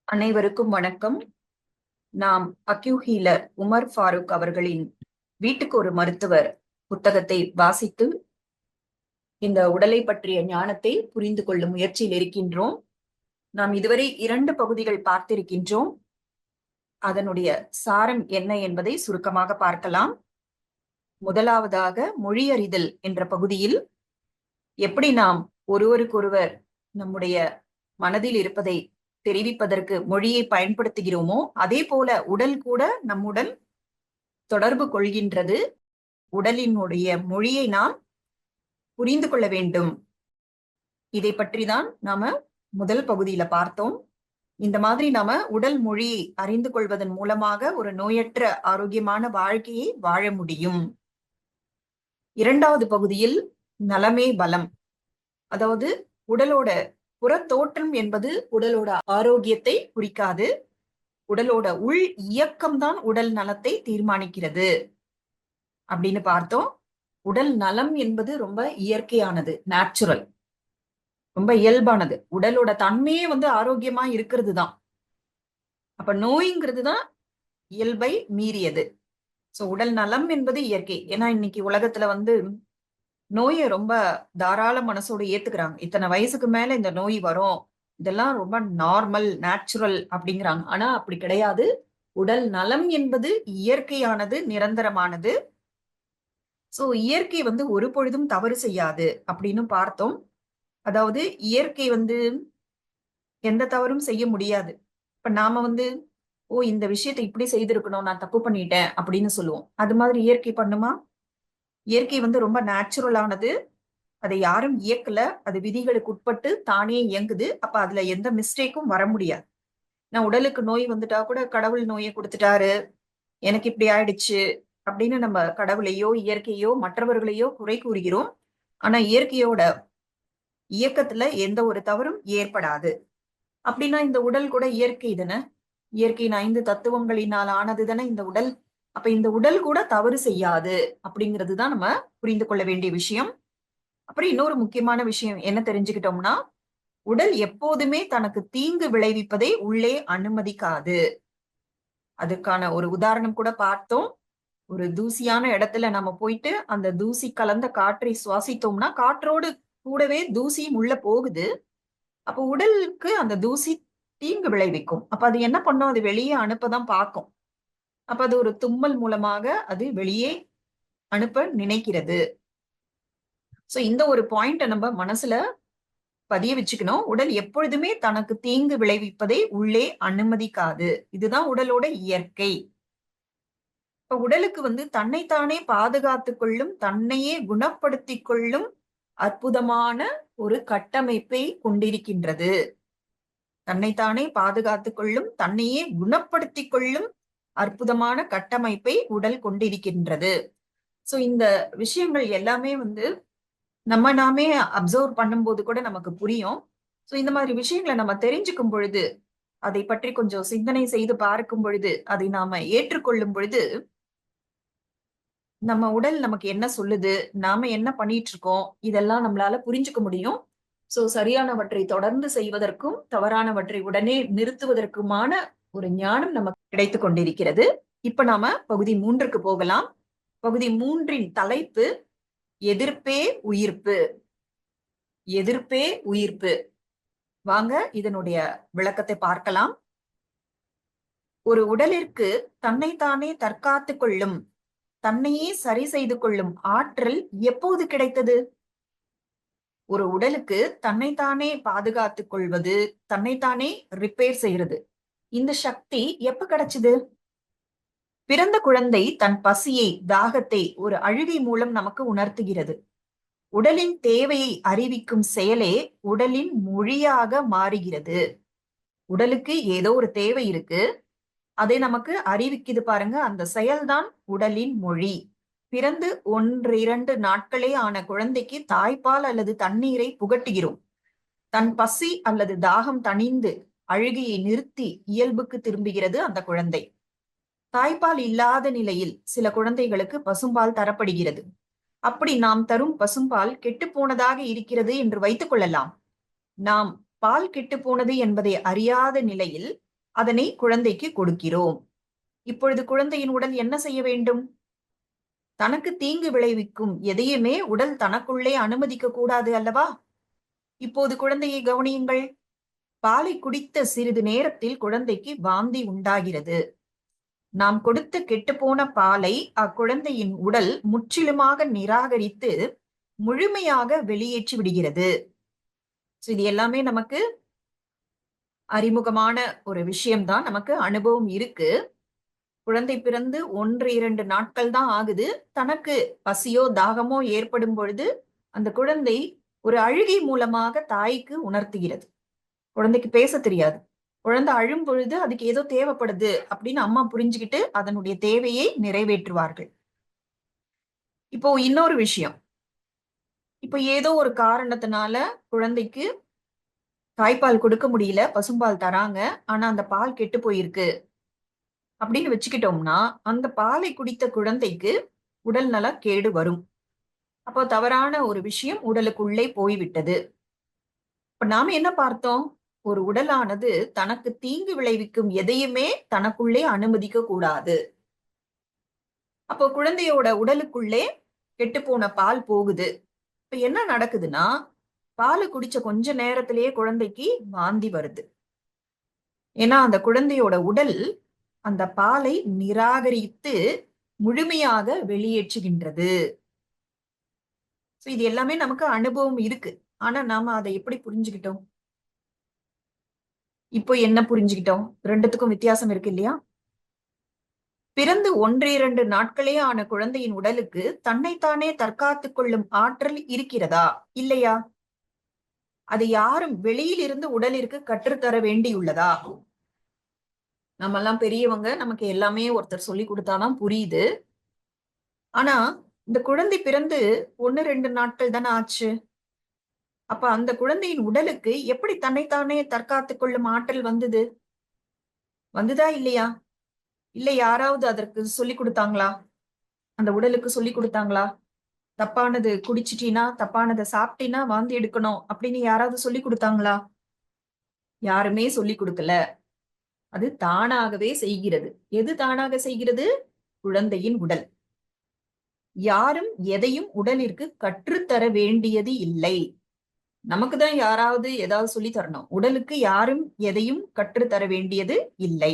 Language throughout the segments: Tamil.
அனைவருக்கும் வணக்கம். நாம் அக்யூ ஹீலர் உமர் ஃபாரூக் அவர்களின் வீட்டுக்கு ஒரு மருத்துவர் புத்தகத்தை வாசித்து இந்த உடலை பற்றிய ஞானத்தை புரிந்து கொள்ளும் முயற்சியில் இருக்கின்றோம். நாம் இதுவரை 2 பகுதிகள் பார்த்திருக்கின்றோம். அதனுடைய சாரம் என்ன என்பதை சுருக்கமாக பார்க்கலாம். முதலாவதாக மொழியறிதல் என்ற பகுதியில் எப்படி நாம் ஒருவருக்கொருவர் நம்முடைய மனதில் இருப்பதை தெரிவிப்பதற்கு மொழியை பயன்படுத்துகிறோமோ அதே போல உடல் கூட நம்முடன் தொடர்பு கொள்கின்றது. உடலினுடைய மொழியை நாம் புரிந்து கொள்ள வேண்டும். இதை பற்றிதான் நாம முதல் பகுதியில பார்த்தோம். இந்த மாதிரி நாம உடல் மொழியை அறிந்து கொள்வதன் மூலமாக ஒரு நோயற்ற ஆரோக்கியமான வாழ்க்கையை வாழ முடியும். 2வது பகுதியில் நலமே பலம், அதாவது உடலோட புறத்தோற்றம் என்பது உடலோட ஆரோக்கியத்தை குறிக்காது. உடலோட உள் இயக்கம்தான் உடல் நலத்தை தீர்மானிக்கிறது அப்படின்னு பார்த்தோம். உடல் நலம் என்பது ரொம்ப இயற்கையானது, நேச்சுரல், ரொம்ப இயல்பானது. உடலோட தன்மையே ஆரோக்கியமா இருக்கிறது தான். அப்ப நோய்ங்கிறது தான் இயல்பை மீறியது. சோ உடல் நலம் என்பது இயற்கை. ஏன்னா இன்னைக்கு உலகத்துல நோயை ரொம்ப தாராள மனசோட ஏத்துக்கிறாங்க. இத்தனை வயசுக்கு மேல இந்த நோய் வரும், இதெல்லாம் ரொம்ப நார்மல், நேச்சுரல் அப்படிங்கிறாங்க. ஆனா அப்படி கிடையாது. உடல் நலம் என்பது இயற்கையானது, நிரந்தரமானது. சோ இயற்கை ஒரு பொழுதும் தவறு செய்யாது அப்படின்னு பார்த்தோம். அதாவது இயற்கை எந்த தவறும் செய்ய முடியாது. இப்ப நாம ஓ இந்த விஷயத்தை இப்படி செய்திருக்கணும், நான் தப்பு பண்ணிட்டேன் அப்படின்னு சொல்லுவோம். அது மாதிரி இயற்கை பண்ணுமா? இயற்கை ரொம்ப நேச்சுரலானது. அதை யாரும் இயக்கல, அது விதிகளுக்கு உட்பட்டு தானே இயங்குது. அப்ப அதுல எந்த மிஸ்டேக்கும் வர முடியாது. நான் உடலுக்கு நோய் வந்துட்டா கூட கடவுள் நோயை கொடுத்துட்டாரு, எனக்கு இப்படி ஆயிடுச்சு அப்படின்னு நம்ம கடவுளையோ இயற்கையோ மற்றவர்களையோ குறை கூறுகிறோம். ஆனா இயற்கையோட இயக்கத்துல எந்த ஒரு தவறும் ஏற்படாது. அப்படின்னா இந்த உடல் கூட இயற்கை தானே, இயற்கையின் 5 தத்துவங்களினால் ஆனது தானே இந்த உடல். அப்ப இந்த உடல் கூட தவறு செய்யாது அப்படிங்கிறது தான் நம்ம புரிந்து கொள்ள வேண்டிய விஷயம். அப்புறம் இன்னொரு முக்கியமான விஷயம் என்ன தெரிஞ்சுக்கிட்டோம்னா, உடல் எப்போதுமே தனக்கு தீங்கு விளைவிப்பதை உள்ளே அனுமதிக்காது. அதுக்கான ஒரு உதாரணம் கூட பார்த்தோம். ஒரு தூசியான இடத்துல நம்ம போயிட்டு அந்த தூசி கலந்த காற்றை சுவாசித்தோம்னா காற்றோடு கூடவே தூசியும் உள்ள போகுது. அப்ப உடலுக்கு அந்த தூசி தீங்கு விளைவிக்கும். அப்ப அது என்ன பண்ணும்? அது வெளியே அனுப்பதான் பார்க்கும். அப்ப அது ஒரு தும்மல் மூலமாக அது வெளியே அனுப்ப நினைக்கிறது. சோ இந்த ஒரு பாயிண்ட நம்ம மனசுல பதிய வச்சுக்கணும். உடல் எப்பொழுதுமே தனக்கு தீங்கு விளைவிப்பதை உள்ளே அனுமதிக்காது. இதுதான் உடலோட இயற்கை. இப்ப உடலுக்கு தன்னைத்தானே பாதுகாத்துக் கொள்ளும், தன்னையே குணப்படுத்திக் கொள்ளும் அற்புதமான ஒரு கட்டமைப்பை கொண்டிருக்கின்றது. தன்னைத்தானே பாதுகாத்துக் கொள்ளும், தன்னையே குணப்படுத்திக் கொள்ளும் அற்புதமான கட்டமைப்பை உடல் கொண்டிருக்கின்றது. சோ இந்த விஷயங்கள் எல்லாமே நம்ம நாமே அப்சர்வ் பண்ணும்போது கூட நமக்கு புரியும். சோ இந்த மாதிரி விஷயங்களை நம்ம தெரிஞ்சுக்கும் பொழுது, அதை பற்றி கொஞ்சம் சிந்தனை செய்து பார்க்கும் பொழுது, அதை நாம ஏற்றுக்கொள்ளும் பொழுது, நம்ம உடல் நமக்கு என்ன சொல்லுது, நாம என்ன பண்ணிட்டு இருக்கோம், இதெல்லாம் நம்மளால புரிஞ்சுக்க முடியும். சோ சரியானவற்றை தொடர்ந்து செய்வதற்கும், தவறானவற்றை உடனே நிறுத்துவதற்குமான ஒரு ஞானம் நமக்கு கிடைத்துக் கொண்டிருக்கிறது. இப்ப நாம பகுதி 3க்கு போகலாம். பகுதி 3இன் தலைப்பு எதிர்ப்பே உயிர்ப்பு. எதிர்ப்பே உயிர்ப்பு. வாங்க இதனுடைய விளக்கத்தை பார்க்கலாம். ஒரு உடலிற்கு தன்னைத்தானே தற்காத்துக் கொள்ளும், தன்னையே சரி செய்து கொள்ளும் ஆற்றல் எப்போது கிடைத்தது? ஒரு உடலுக்கு தன்னைத்தானே பாதுகாத்துக் கொள்வது, தன்னைத்தானே ரிப்பேர் செய்யறது, இந்த சக்தி எப்ப கிடைச்சது? பிறந்த குழந்தை தன் பசியை, தாகத்தை ஒரு அழுகை மூலம் நமக்கு உணர்த்துகிறது. உடலின் தேவையை அறிவிக்கும் செயலே உடலின் மொழியாக மாறுகிறது. உடலுக்கு ஏதோ ஒரு தேவை இருக்கு, அதை நமக்கு அறிவிக்குது பாருங்க, அந்த செயல்தான் உடலின் மொழி. பிறந்து 1-2 நாட்களே ஆன குழந்தைக்கு தாய்ப்பால் அல்லது தண்ணீரை புகட்டுகிறோம். தன் பசி அல்லது தாகம் தணிந்து அழுகையை நிறுத்தி இயல்புக்கு திரும்புகிறது அந்த குழந்தை. தாய்ப்பால் இல்லாத நிலையில் சில குழந்தைகளுக்கு பசும்பால் தரப்படுகிறது. அப்படி நாம் தரும் பசும்பால் கெட்டுப்போனதாக இருக்கிறது என்று வைத்துக் கொள்ளலாம். நாம் பால் கெட்டுப்போனது என்பதை அறியாத நிலையில் அதனை குழந்தைக்கு கொடுக்கிறோம். இப்பொழுது குழந்தையின் உடல் என்ன செய்ய வேண்டும்? தனக்கு தீங்கு விளைவிக்கும் எதையுமே உடல் தனக்குள்ளே அனுமதிக்க கூடாது அல்லவா? இப்போது குழந்தையை கவனியுங்கள். பாலை குடித்த சிறிது நேரத்தில் குழந்தைக்கு வாந்தி உண்டாகிறது. நாம் கொடுத்த கெட்டுப்போன பாலை அக்குழந்தையின் உடல் முற்றிலுமாக நிராகரித்து முழுமையாக வெளியேற்றி விடுகிறது. இது எல்லாமே நமக்கு அறிமுகமான ஒரு விஷயம்தான். நமக்கு அனுபவம் இருக்கு. குழந்தை பிறந்து 1-2 நாட்கள் தான் ஆகுது. தனக்கு பசியோ தாகமோ ஏற்படும் பொழுது அந்த குழந்தை ஒரு அழுகை மூலமாக தாய்க்கு உணர்த்துகிறது. குழந்தைக்கு பேச தெரியாது. குழந்தை அழும் பொழுது அதுக்கு ஏதோ தேவைப்படுது அப்படின்னு அம்மா புரிஞ்சுக்கிட்டு அதனுடைய தேவையை நிறைவேற்றுவார்கள். இப்போ இன்னொரு விஷயம். இப்போ ஏதோ ஒரு காரணத்தினால குழந்தைக்கு தாய்ப்பால் கொடுக்க முடியல, பசும்பால் தராங்க. ஆனா அந்த பால் கெட்டு போயிருக்கு அப்படின்னு வச்சுக்கிட்டோம்னா, அந்த பாலை குடித்த குழந்தைக்கு உடல்நல கேடு வரும். அப்போ தவறான ஒரு விஷயம் உடலுக்குள்ளே போய்விட்டது. இப்ப நாம என்ன பார்த்தோம்? ஒரு உடலானது தனக்கு தீங்கு விளைவிக்கும் எதையுமே தனக்குள்ளே அனுமதிக்க கூடாது. அப்போ குழந்தையோட உடலுக்குள்ளே கெட்டுப்போன பால் போகுது. இப்ப என்ன நடக்குதுன்னா, பால் குடிச்ச கொஞ்ச நேரத்திலேயே குழந்தைக்கு வாந்தி வருது. ஏன்னா அந்த குழந்தையோட உடல் அந்த பாலை நிராகரித்து முழுமையாக வெளியேற்றுகின்றது. இது எல்லாமே நமக்கு அனுபவம் இருக்கு. ஆனா நாம அதை எப்படி புரிஞ்சுக்கிட்டோம்? இப்போ என்ன புரிஞ்சுக்கிட்டோம்? 2த்துக்கும் வித்தியாசம் இருக்கு இல்லையா? பிறந்து 1-2 நாட்களே ஆன குழந்தையின் உடலுக்கு தன்னைத்தானே தற்காத்துக் கொள்ளும் ஆற்றல் இருக்கிறதா? இல்லையா? அதை யாரும் வெளியிலிருந்து உடலிற்கு கற்றுத்தர வேண்டியுள்ளதா? நம்மெல்லாம் பெரியவங்க, நமக்கு எல்லாமே ஒருத்தர் சொல்லிக் குடுத்தாதான் புரியுது. ஆனா, இந்த குழந்தை பிறந்து 1-2 நாட்கள் தானே ஆச்சு. அப்ப அந்த குழந்தையின் உடலுக்கு எப்படி தன்னைத்தானே தற்காத்துக் கொள்ளும் ஆற்றல் வந்தது? வந்துதா இல்லையா? இல்ல யாராவது அதற்கு சொல்லிக் குடுத்தாங்களா? அந்த உடலுக்கு சொல்லிக் குடுத்தாங்களா? தப்பானது குடிச்சிட்டீன்னா, தப்பானத சாப்பிட்டீன்னா வாந்தி எடுக்கணும் அப்படின்னு யாராவது சொல்லிக் குடுத்தாங்களா? யாருமே சொல்லிக் குடுக்கல. அது தானாகவே செய்கிறது. எது தானாக செய்கிறது? குழந்தையின் உடல். யாரும் எதையும் உடலிற்கு கற்றுத்தர வேண்டியது இல்லை. நமக்கு தான் யாராவது ஏதாவது சொல்லி தரணும். உடலுக்கு யாரும் எதையும் கற்றுத்தர வேண்டியது இல்லை.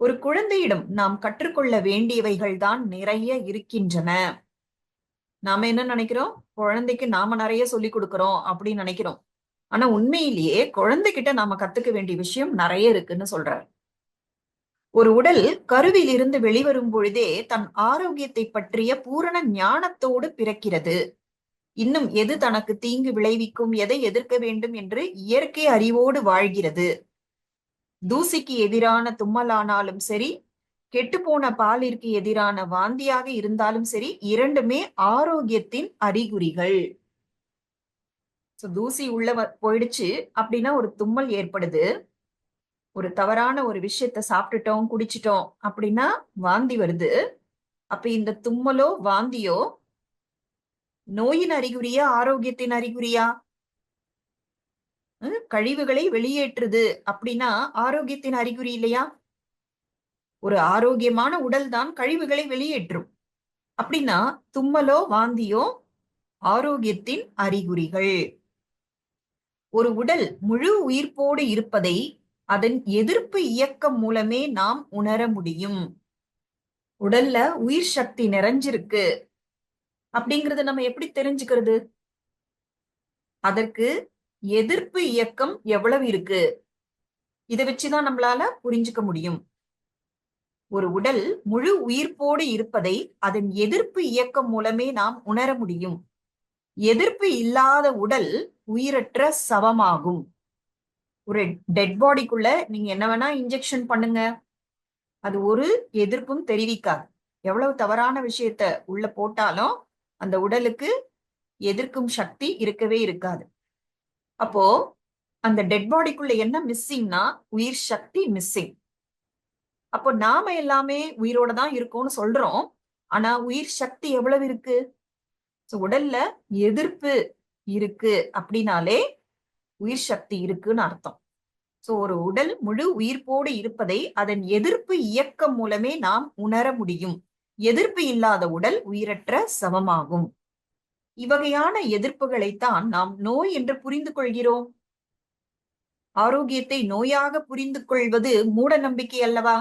ஒரு குழந்தையிடம் நாம் கற்றுக்கொள்ள வேண்டியவைகள் தான் நிறைய இருக்கின்றன. நாம என்ன நினைக்கிறோம்? குழந்தைக்கு நாம நிறைய சொல்லிக் கொடுக்கிறோம் அப்படின்னு நினைக்கிறோம். ஆனா உண்மையிலேயே குழந்தைகிட்ட நாம கத்துக்க வேண்டிய விஷயம் நிறைய இருக்குன்னு சொல்றார். ஒரு உடல் கருவில் இருந்து வெளிவரும் பொழுதே தன் ஆரோக்கியத்தை பற்றிய பூரண ஞானத்தோடு பிறக்கிறது. இன்னும் எது தனக்கு தீங்கு விளைவிக்கும், எதை எதிர்க்க வேண்டும் என்று இயற்கை அறிவோடு வாழ்கிறது. தூசிக்கு எதிரான தும்மலானாலும் சரி, கெட்டுப்போன பாலிற்கு எதிரான வாந்தியாக இருந்தாலும் சரி, இரண்டுமே ஆரோக்கியத்தின் அறிகுறிகள். தூசி உள்ள போயிடுச்சு அப்படின்னா ஒரு தும்மல் ஏற்படுது. ஒரு தவறான ஒரு விஷயத்த சாப்பிட்டுட்டோம், குடிச்சிட்டோம் அப்படின்னா வாந்தி வருது. அப்ப இந்த தும்மலோ வாந்தியோ நோயின் அறிகுறியா, ஆரோக்கியத்தின் அறிகுறியா? கழிவுகளை வெளியேற்றுது அப்படின்னா ஆரோக்கியத்தின் அறிகுறி இல்லையா? ஒரு ஆரோக்கியமான உடல் தான் கழிவுகளை வெளியேற்றும். அப்படின்னா தும்மலோ வாந்தியோ ஆரோக்கியத்தின் அறிகுறிகள். ஒரு உடல் முழு உயிர்ப்போடு இருப்பதை அதன் எதிர்ப்பு இயக்கம் மூலமே நாம் உணர முடியும். உடல்ல உயிர் சக்தி நிறைஞ்சிருக்கு அப்படிங்கறத நம்ம எப்படி தெரிஞ்சுக்கிறது? அதற்கு எதிர்ப்பு இயக்கம் எவ்வளவு இருக்கு? இதை வச்சுதான் நம்மளால புரிஞ்சுக்க முடியும். ஒரு உடல் முழு உயிர்ப்போடு இருப்பதை அதன் எதிர்ப்பு இயக்கம் மூலமே நாம் உணர முடியும். எதிர்ப்பு இல்லாத உடல் உயிரற்ற சவமாகும். ஒரு டெட் பாடிக்குள்ள நீங்க என்ன வேணா இன்ஜெக்ஷன் பண்ணுங்க, அது ஒரு எதிர்ப்பும் தெரிவிக்காது. எவ்வளவு தவறான விஷயத்த உள்ள போட்டாலும் அந்த உடலுக்கு எதிர்க்கும் சக்தி இருக்கவே இருக்காது. அப்போ அந்த டெட் பாடிக்குள்ள என்ன மிஸ்ஸிங்னா உயிர் சக்தி மிஸ்ஸிங். அப்போ நாம எல்லாமே உயிரோட தான் இருக்கோம்னு சொல்றோம். ஆனா உயிர் சக்தி எவ்வளவு இருக்கு? உடல்ல எதிர்ப்பு இருக்கு அப்படின்னாலே உயிர் சக்தி இருக்குன்னு அர்த்தம். சோ ஒரு உடல் முழு உயிர்ப்போடு இருப்பதை அதன் எதிர்ப்பு இயக்கம் மூலமே நாம் உணர முடியும். எதிர்ப்பு இல்லாத உடல் உயிரற்ற சவமாகும். இவ்வகையான எதிர்ப்புகளைத்தான் நாம் நோய் என்று புரிந்து கொள்கிறோம். ஆரோக்கியத்தை நோயாக புரிந்து கொள்வது மூட நம்பிக்கை அல்லவா?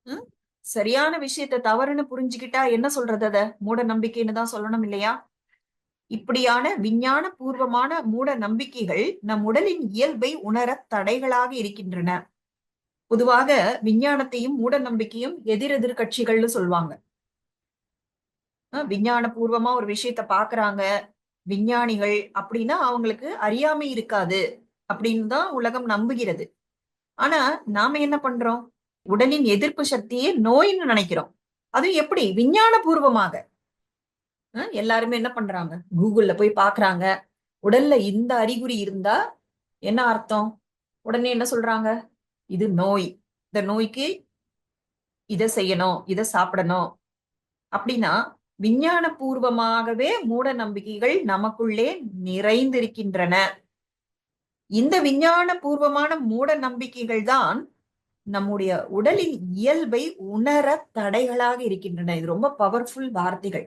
ம்? சரியான விஷயத்த தவறுன்னு புரிஞ்சுக்கிட்டா என்ன சொல்றது அத? மூட நம்பிக்கைன்னு தான் சொல்லணும் இல்லையா? இப்படியான விஞ்ஞான பூர்வமான மூட நம்பிக்கைகள் நம் உடலின் இயல்பை உணர தடைகளாக இருக்கின்றன. பொதுவாக விஞ்ஞானத்தையும் மூட நம்பிக்கையும் எதிரெதிர் கட்சிகள்னு சொல்லுவாங்க. விஞ்ஞான பூர்வமா ஒரு விஷயத்த பாக்குறாங்க விஞ்ஞானிகள் அப்படின்னா அவங்களுக்கு அறியாமை இருக்காது அப்படின்னு தான் உலகம் நம்புகிறது. ஆனா நாம என்ன பண்றோம்? உடலின் எதிர்ப்பு சக்தியை நோய்னு நினைக்கிறோம். அதுவும் எப்படி? விஞ்ஞான பூர்வமாக. எல்லாருமே என்ன பண்றாங்க? கூகுள்ல போய் பாக்குறாங்க. உடல்ல இந்த அறிகுறி இருந்தா என்ன அர்த்தம்? உடனே என்ன சொல்றாங்க? இது நோய். இந்த நோய்க்கு இத செய்யணும், இத சாப்பிடணும். அப்படின்னா விஞ்ஞான பூர்வமாகவே மூட நம்பிக்கைகள் நமக்குள்ளே நிறைந்திருக்கின்றன. இந்த விஞ்ஞான பூர்வமான மூட நம்பிக்கைகள் தான் நம்முடைய உடலின் இயல்பை உணர தடைகளாக இருக்கின்றன. இது ரொம்ப பவர்ஃபுல் வார்த்தைகள்.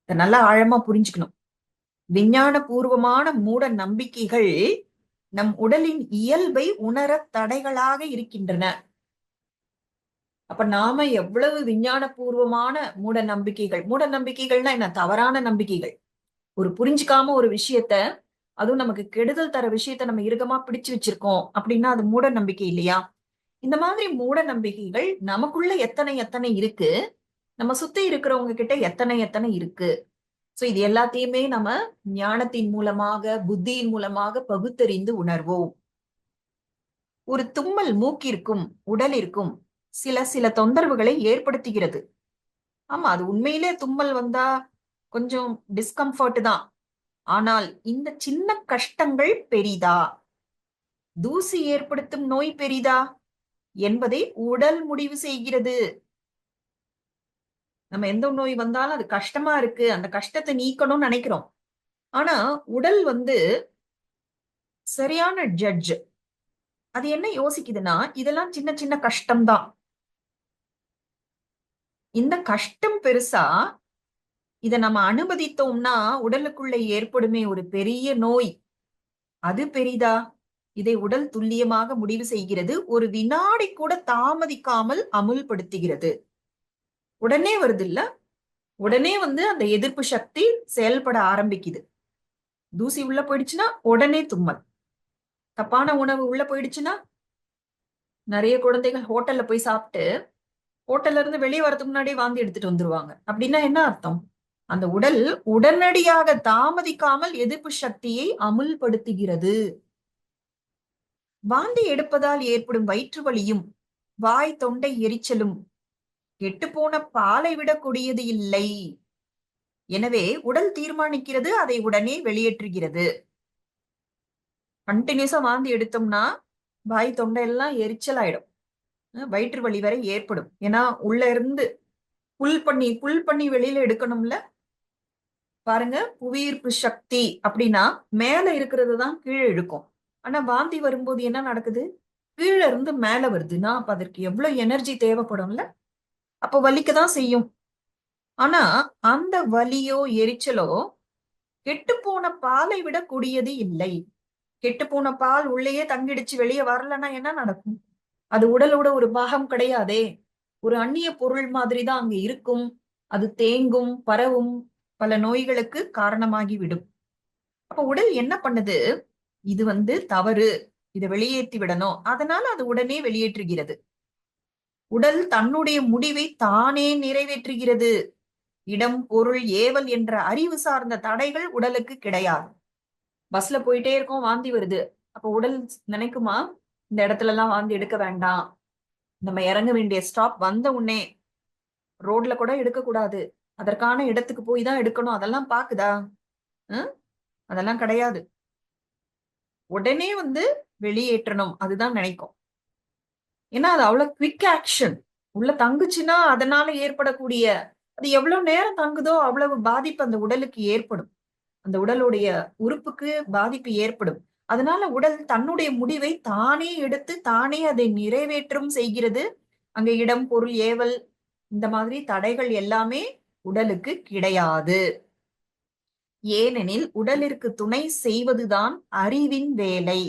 இத நல்லா ஆழமா புரிஞ்சுக்கணும். விஞ்ஞான பூர்வமான மூட நம்பிக்கைகள் நம் உடலின் இயல்பை உணர தடைகளாக இருக்கின்றன. அப்ப நாம எவ்வளவு விஞ்ஞான பூர்வமான மூட நம்பிக்கைகள், மூட நம்பிக்கைகள்னா என்ன? தவறான நம்பிக்கைகள். ஒரு புரிஞ்சுக்காம ஒரு விஷயத்த, அதுவும் நமக்கு கெடுதல் தர விஷயத்த நம்ம இறுக்கமா பிடிச்சு வச்சிருக்கோம் அப்படின்னா அது மூட நம்பிக்கை இல்லையா? இந்த மாதிரி மூட நம்பிக்கைகள் நமக்குள்ள எத்தனை எத்தனை இருக்கு, நம்ம சுத்தி இருக்கிறவங்க கிட்ட எத்தனை எத்தனை இருக்கு. சோ இது எல்லாத்தையுமே நம்ம ஞானத்தின் மூலமாக, புத்தியின் மூலமாக பகுத்தறிந்து உணர்வோம். ஒரு தும்மல் மூக்கிற்கும் உடலிற்கும் சில சில தொந்தரவுகளை ஏற்படுத்துகிறது. ஆமா, அது உண்மையிலே தும்மல் வந்தா கொஞ்சம் டிஸ்கம்ஃபர்ட் தான். ஆனால் இந்த சின்ன கஷ்டங்கள் பெரிதா? தூசி ஏற்படுத்தும் நோய் பெரிதா என்பதை உடல் முடிவு செய்கிறது. நம்ம எந்த நோய் வந்தாலும் அது கஷ்டமா இருக்கு, அந்த கஷ்டத்தை நீக்கணும்னு நினைக்கிறோம். ஆனா உடல் சரியான ஜட்ஜ். அது என்ன யோசிக்குதுன்னா இதெல்லாம் சின்ன சின்ன கஷ்டம் தான். இந்த கஷ்டம் பெருசா? இத நம்ம அனுமதித்தோம்னா உடலுக்குள்ள ஏற்படுமே ஒரு பெரிய நோய், அது பெரிதா? இதை உடல் துல்லியமாக முடிவு செய்கிறது. ஒரு வினாடி கூட தாமதிக்காமல் அமுல்படுத்துகிறது. உடனே வருது இல்ல? உடனே அந்த எதிர்ப்பு சக்தி செயல்பட ஆரம்பிக்குது. தூசி உள்ள போயிடுச்சுன்னா உடனே தும்மல். தப்பான உணவு உள்ள போயிடுச்சுன்னா நிறைய குழந்தைகள் ஹோட்டல்ல போய் சாப்பிட்டு ஹோட்டல்ல இருந்து வெளியே வரதுக்கு முன்னாடியே வாந்தி எடுத்துட்டு வந்துருவாங்க. அப்படின்னா என்ன அர்த்தம்? அந்த உடல் உடனடியாக தாமதிக்காமல் எதிர்ப்பு சக்தியை அமுல்படுத்துகிறது. வாந்தி எடுப்பதால் ஏற்படும் வயிற்று வலியும் வாய் தொண்டை எரிச்சலும் கெட்டுப்போன பாலை விட கொடியது இல்லை. எனவே உடல் தீர்மானிக்கிறது, அதை உடனே வெளியேற்றுகிறது. கண்டினியூஸா வாந்தி எடுத்தோம்னா வாய் தொண்டை எல்லாம் எரிச்சல் ஆயிடும். வயிற்று வலி வரை ஏற்படும். ஏன்னா உள்ள இருந்து புல் பண்ணி வெளியில எடுக்கணும்ல. பாருங்க, புவியீர்ப்பு சக்தி அப்படின்னா மேல இருக்கிறது தான் கீழே இழுக்கும். ஆனா வாந்தி வரும்போது என்ன நடக்குது? கீழே இருந்து மேல வருதுன்னா அப்ப அதற்கு எவ்வளவு எனர்ஜி தேவைப்படும்ல. அப்ப வலிக்கதான் செய்யும். ஆனா அந்த வலியோ எரிச்சலோ கெட்டுப்போன பாலை விட கொடியது இல்லை. கெட்டுப்போன பால் உள்ளேயே தங்கிடுச்சு வெளியே வரலன்னா என்ன நடக்கும்? அது உடலோட ஒரு பாகம் கிடையாதே. ஒரு அந்நிய பொருள் மாதிரி தான் அங்க இருக்கும். அது தேங்கும், பரவும், பல நோய்களுக்கு காரணமாகி விடும். அப்ப உடல் என்ன பண்ணுது? இது தவறு, இதை வெளியேற்றி விடணும், அதனால அது உடனே வெளியேற்றுகிறது. உடல் தன்னுடைய முடிவை தானே நிறைவேற்றுகிறது. இடம், பொருள், ஏவல் என்ற அறிவு சார்ந்த தடைகள் உடலுக்கு கிடையாது. பஸ்ல போயிட்டே இருக்கோம், வாந்தி வருது. அப்ப உடல் நினைக்குமா இந்த இடத்துல எல்லாம் வாந்தி எடுக்க வேண்டாம், நம்ம இறங்க வேண்டிய ஸ்டாப் வந்த உடனே ரோட்ல கூட எடுக்க கூடாது, அதற்கான இடத்துக்கு போய் தான் எடுக்கணும், அதெல்லாம் பாக்குதா? அதெல்லாம் கிடையாது. உடனே வெளியேற்றணும் அதுதான் நினைக்கும். ஏன்னா அது அவ்வளவு குவிக் ஆக்ஷன். உள்ள தங்குச்சுன்னா அதனால ஏற்படக்கூடிய, அது எவ்வளவு நேரம் தங்குதோ அவ்வளவு பாதிப்பு அந்த உடலுக்கு ஏற்படும். அந்த உடலுடைய உறுப்புக்கு பாதிப்பு ஏற்படும். அதனால உடல் தன்னுடைய முடிவை தானே எடுத்து தானே அதை நிறைவேற்றும் செய்கிறது. அங்க இடம், பொருள், ஏவல் இந்த மாதிரி தடைகள் எல்லாமே உடலுக்கு கிடையாது. ஏனெனில் உடலிற்கு துணை செய்வதுதான் அறிவின் வேலை.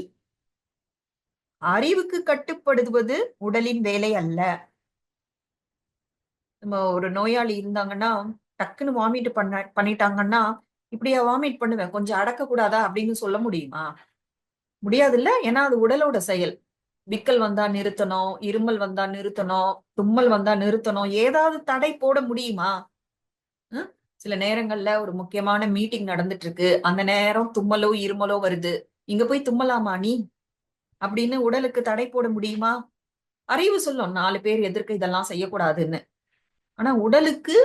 அறிவுக்கு கட்டுப்படுவது உடலின் வேலை அல்ல. நம்ம ஒரு நோயாளி இருந்தாங்கன்னா, டக்குன்னு வாமிட் பண்ணிட்டாங்கன்னா, இப்படியா வாமிட் பண்ணுவேன், கொஞ்சம் அடக்க கூடாதா அப்படின்னு சொல்ல முடியுமா? முடியாதுல்ல. ஏன்னா அது உடலோட செயல். விக்கல் வந்தா நிறுத்தணும், இருமல் வந்தா நிறுத்தணும், தும்மல் வந்தா நிறுத்தணும். ஏதாவது தடை போட முடியுமா? ம்? சில நேரங்கள்ல ஒரு முக்கியமான மீட்டிங் நடந்துட்டு இருக்கு. அந்த நேரம் தும்மலோ, இருமலோ வருது. இங்க போய் தும்மலாமா நீ? அப்படின்னு உடலுக்கு தடை போட முடியுமா? அறிவு சொல்லும் 4 பேர் எதிர்க்க இதெல்லாம் செய்யக்கூடாதுன்னு. ஆனா உடலுக்கு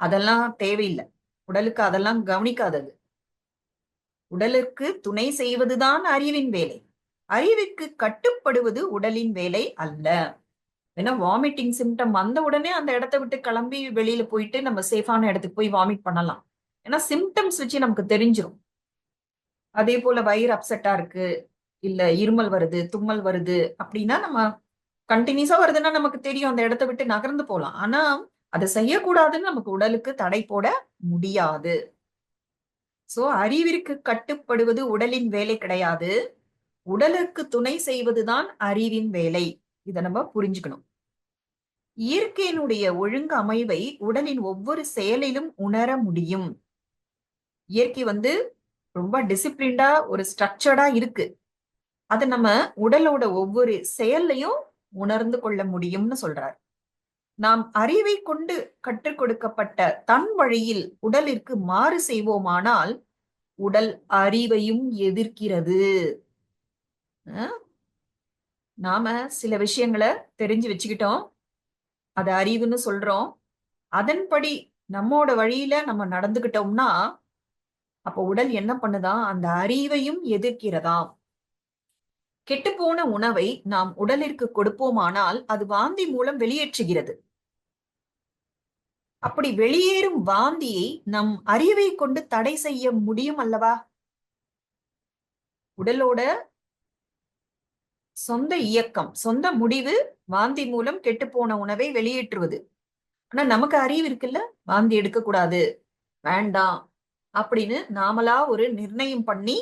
அதெல்லாம் தேவையில்ல. உடலுக்கு அதெல்லாம் கவனிக்காதது. உடலுக்கு துணை செய்வதுதான் அறிவின் வேலை. அறிவுக்கு கட்டுப்படுவது உடலின் வேலை அல்ல. ஏன்னா வாமிட்டிங் சிம்டம் வந்த உடனே அந்த இடத்த விட்டு கிளம்பி வெளியில போயிட்டு நம்ம சேஃபான இடத்துக்கு போய் வாமிட் பண்ணலாம். ஏன்னா சிம்டம்ஸ் வச்சு நமக்கு தெரிஞ்சிரும். அதே போல வயிறு அப்செட்டா இருக்கு, இல்ல இருமல் வருது, தும்மல் வருது அப்படின்னா நம்ம கண்டினியூஸா வருதுன்னா நமக்கு தெரியும். அந்த இடத்த விட்டு நகர்ந்து போலாம். ஆனா அதை செய்யக்கூடாதுன்னு நமக்கு உடலுக்கு தடை போட முடியாது. சோ அறிவிற்கு கட்டுப்படுவது உடலின் வேலை கிடையாது. உடலுக்கு துணை செய்வதுதான் அறிவின் வேலை. இத நம்ம புரிஞ்சுக்கணும். இயற்கையினுடைய ஒழுங்கு அமைவை உடலின் ஒவ்வொரு செயலிலும் உணர முடியும். இயற்கை ரொம்ப டிசிப்ளின்டா ஒரு ஸ்ட்ரக்சர்டா இருக்கு. அது நம்ம உடலோட ஒவ்வொரு செயல்லையும் உணர்ந்து கொள்ள முடியும்னு சொல்றார். நாம் அறிவை கொண்டு கற்றுக் கொடுக்கப்பட்ட தன் வழியில் உடலிற்கு மாறு செய்வோமானால் உடல் அறிவையும் எதிர்க்கிறது. நாம சில விஷயங்களை தெரிஞ்சு வச்சுக்கிட்டோம். அது அறிவுன்னு சொல்றோம். அதன்படி நம்மோட வழியில நம்ம நடந்துகிட்டோம்னா அப்ப உடல் என்ன பண்ணுதாம்? அந்த அறிவையும் எதிர்க்கிறதாம். கெட்டுப்போன உணவை நாம் உடலிற்கு கொடுப்போமானால் அது வாந்தி மூலம் வெளியேற்றுகிறது. அப்படி வெளியேறும் வாந்தியை நம் அறிவை கொண்டு தடை செய்ய முடியும் அல்லவா? உடலோட சொந்த இயக்கம், சொந்த முடிவு வாந்தி மூலம் கெட்டுப்போன உணவை வெளியேற்றுவது. ஆனா நமக்கு அறிவு இருக்குல்ல, வாந்தி எடுக்க கூடாது, வேண்டாம் அப்படின்னு நாமளா ஒரு நிர்ணயம் பண்ணி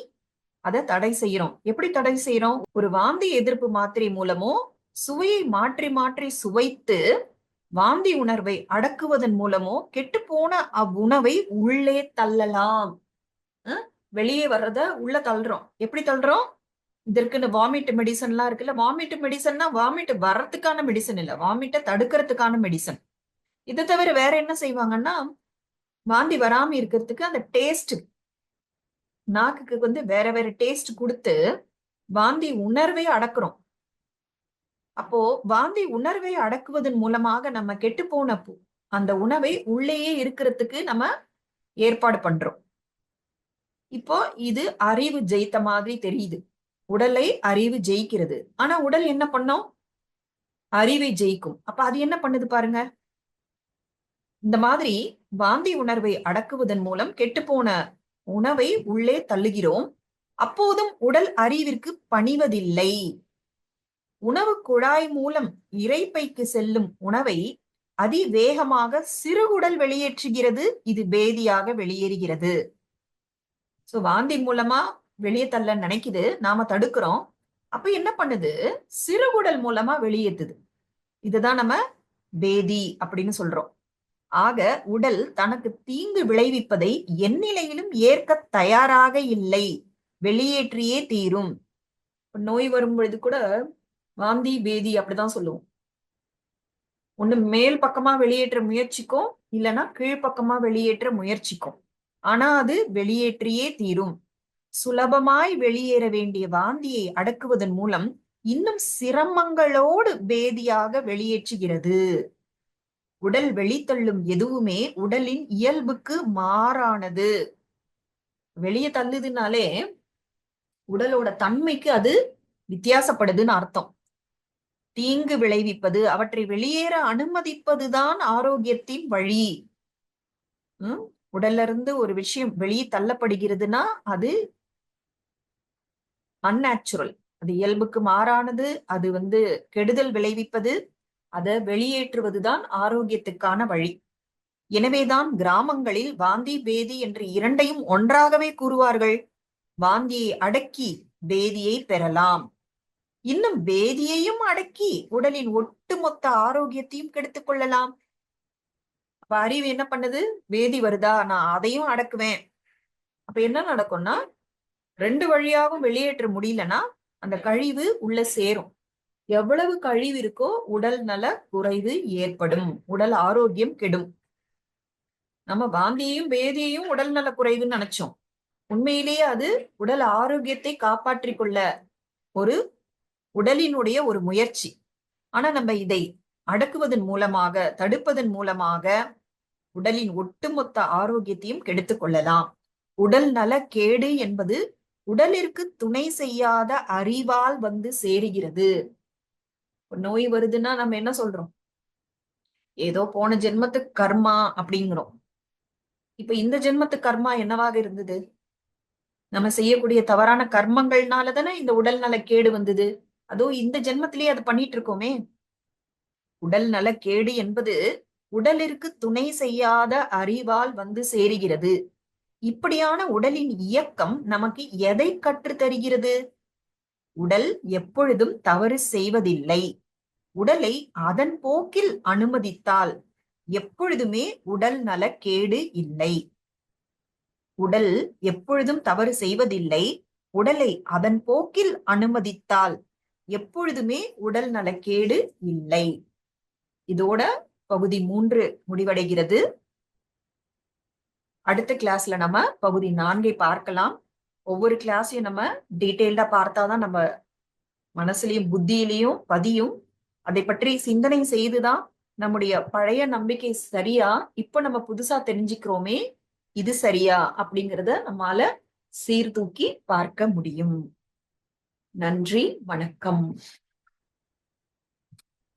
அதை தடை செய்யறோம். எப்படி தடை செய்யறோம்? ஒரு வாந்தி எதிர்ப்பு மாத்திரை மூலமோ சுவையை மாற்றி மாற்றி சுவைத்து வாந்தி உணர்வை அடக்குவதன் மூலமோ கெட்டுப்போன அவ்வுணவை உள்ளே தள்ளலாம். வெளியே வர்றத உள்ள தள்ளுறோம். எப்படி தள்ளுறோம்? இதற்குன்னு வாமிட் மெடிசன் எல்லாம் இருக்குல்ல. வாமிட் மெடிசன்னா வாமிட் வர்றதுக்கான மெடிசன் இல்ல, வாமிட்டை தடுக்கிறதுக்கான மெடிசன். இதை தவிர வேற என்ன செய்வாங்கன்னா, வாந்தி வராம இருக்கிறதுக்கு அந்த டேஸ்ட், நாக்குக்கு வேற வேற டேஸ்ட் கொடுத்து வாந்தி உணர்வை அடக்குறோம். அப்போ வாந்தி உணர்வை அடக்குவதன் மூலமாக நம்ம கெட்டுப்போன அந்த உணவை உள்ளேயே இருக்கிறதுக்கு நம்ம ஏற்பாடு பண்றோம். இப்போ இது அறிவு ஜெயித்த மாதிரி தெரியுது. உடலை அறிவு ஜெயிக்கிறது. ஆனா உடல் என்ன பண்ணும்? அறிவை ஜெயிக்கும். அப்ப அது என்ன பண்ணுது பாருங்க. இந்த மாதிரி வாந்தி உணர்வை அடக்குவதன் மூலம் கெட்டுப்போன உணவை உள்ளே தள்ளுகிறோம். அப்போதும் உடல் அறிவிற்கு பணிவதில்லை. உணவு குழாய் மூலம் இரைப்பைக்கு செல்லும் உணவை அதிவேகமாக சிறுகுடல் வெளியேற்றுகிறது. இது பேதியாக வெளியேறுகிறது. சோ வாந்தி மூலமா வெளியே தள்ள நினைக்குது, நாம தடுக்கிறோம். அப்ப என்ன பண்ணுது? சிறுகுடல் மூலமா வெளியேற்றுது. இதுதான் நம்ம பேதி அப்படின்னு சொல்றோம். ஆக உடல் தனக்கு தீங்கு விளைவிப்பதை எந்நிலையிலும் ஏற்க தயாராக இல்லை, வெளியேற்றியே தீரும். நோய் வரும் பொழுது கூட வாந்தி பேதி அப்படிதான் சொல்லுவோம். ஒண்ணு மேல் பக்கமா வெளியேற்ற முயற்சிக்கும், இல்லைன்னா கீழ்ப்பக்கமா வெளியேற்ற முயற்சிக்கும். ஆனா அது வெளியேற்றியே தீரும். சுலபமாய் வெளியேற வேண்டிய வாந்தியை அடக்குவதன் மூலம் இன்னும் சிரமங்களோடு பேதியாக வெளியேற்றுகிறது. உடல் வெளித்தள்ளும் எதுவுமே உடலின் இயல்புக்கு மாறானது. வெளியே தள்ளுதுனாலே உடலோட தன்மைக்கு அது வித்தியாசப்படுதுன்னு அர்த்தம். தீங்கு விளைவிப்பது, அவற்றை வெளியேற அனுமதிப்பதுதான் ஆரோக்கியத்தின் வழி. உடல்ல இருந்து ஒரு விஷயம் வெளியே தள்ளப்படுகிறதுனா அது அன்நேச்சுரல். அது இயல்புக்கு மாறானது. அது கெடுதல் விளைவிப்பது. அதை வெளியேற்றுவதுதான் ஆரோக்கியத்துக்கான வழி. எனவேதான் கிராமங்களில் வாந்தி பேதி என்று இரண்டையும் ஒன்றாகவே கூறுவார்கள். வாந்தியை அடக்கி பேதியை பெறலாம். இன்னும் பேதியையும் அடக்கி உடலின் ஒட்டுமொத்த ஆரோக்கியத்தையும் கெடுத்துக் கொள்ளலாம். அப்ப அறிவு என்ன பண்ணுது? பேதி வருதா, நான் அதையும் அடக்குவேன். அப்ப என்ன நடக்கும்னா, 2 வழியாகவும் வெளியேற்ற முடியலன்னா அந்த கழிவு உள்ள சேரும். எவ்வளவு கழிவு இருக்கோ உடல் நல குறைவு ஏற்படும், உடல் ஆரோக்கியம் கெடும். நம்ம வாந்தியையும் பேதியையும் உடல் நல குறைவுன்னு நினைச்சோம். உண்மையிலேயே அது உடல் ஆரோக்கியத்தை காப்பாற்றிக் கொள்ள ஒரு உடலினுடைய ஒரு முயற்சி. ஆனா நம்ம இதை அடக்குவதன் மூலமாக, தடுப்பதன் மூலமாக உடலின் ஒட்டுமொத்த ஆரோக்கியத்தையும் கெடுத்துக் கொள்ளலாம். உடல் நல கேடு என்பது உடலிற்கு துணை செய்யாத அறிவால் சேருகிறது. நோய் வருதுன்னா நம்ம என்ன சொல்றோம்? ஏதோ போன ஜென்மத்துக்கு கர்மா அப்படிங்கிறோம். இப்ப இந்த ஜென்மத்து கர்மா என்னவாக இருந்தது? நம்ம செய்யக்கூடிய தவறான கர்மங்கள்னாலதானே இந்த உடல் நல கேடு வந்தது. அதோ இந்த ஜென்மத்திலேயே அது பண்ணிட்டு இருக்கோமே. உடல் நல கேடு என்பது உடலிற்கு துணை செய்யாத அறிவால் சேருகிறது. இப்படியான உடலின் இயக்கம் நமக்கு எதை கற்றுத் தருகிறது? உடல் எப்பொழுதும் தவறு செய்வதில்லை. உடலை அதன் போக்கில் அனுமதித்தால் எப்பொழுதுமே உடல் நல கேடு இல்லை. உடல் எப்பொழுதும் தவறு செய்வதில்லை. உடலை அதன் போக்கில் அனுமதித்தால் எப்பொழுதுமே உடல் நலக்கேடு இல்லை. இதோட பகுதி 3 முடிவடைகிறது. அடுத்த கிளாஸ்ல நம்ம பகுதி 4 பார்க்கலாம். ஒவ்வொரு கிளாஸையும் நம்ம டீட்டெயில்டா பார்த்தாதான் நம்ம மனசுலயும் புத்தியிலையும் பதியும். அதை பற்றி சிந்தனை செய்துதான் நம்முடைய பழைய நம்பிக்கை சரியா, இப்ப நம்ம புதுசா தெரிஞ்சுக்கிறோமே இது சரியா அப்படிங்கிறத நம்மால சீர்தூக்கி பார்க்க முடியும். நன்றி, வணக்கம்.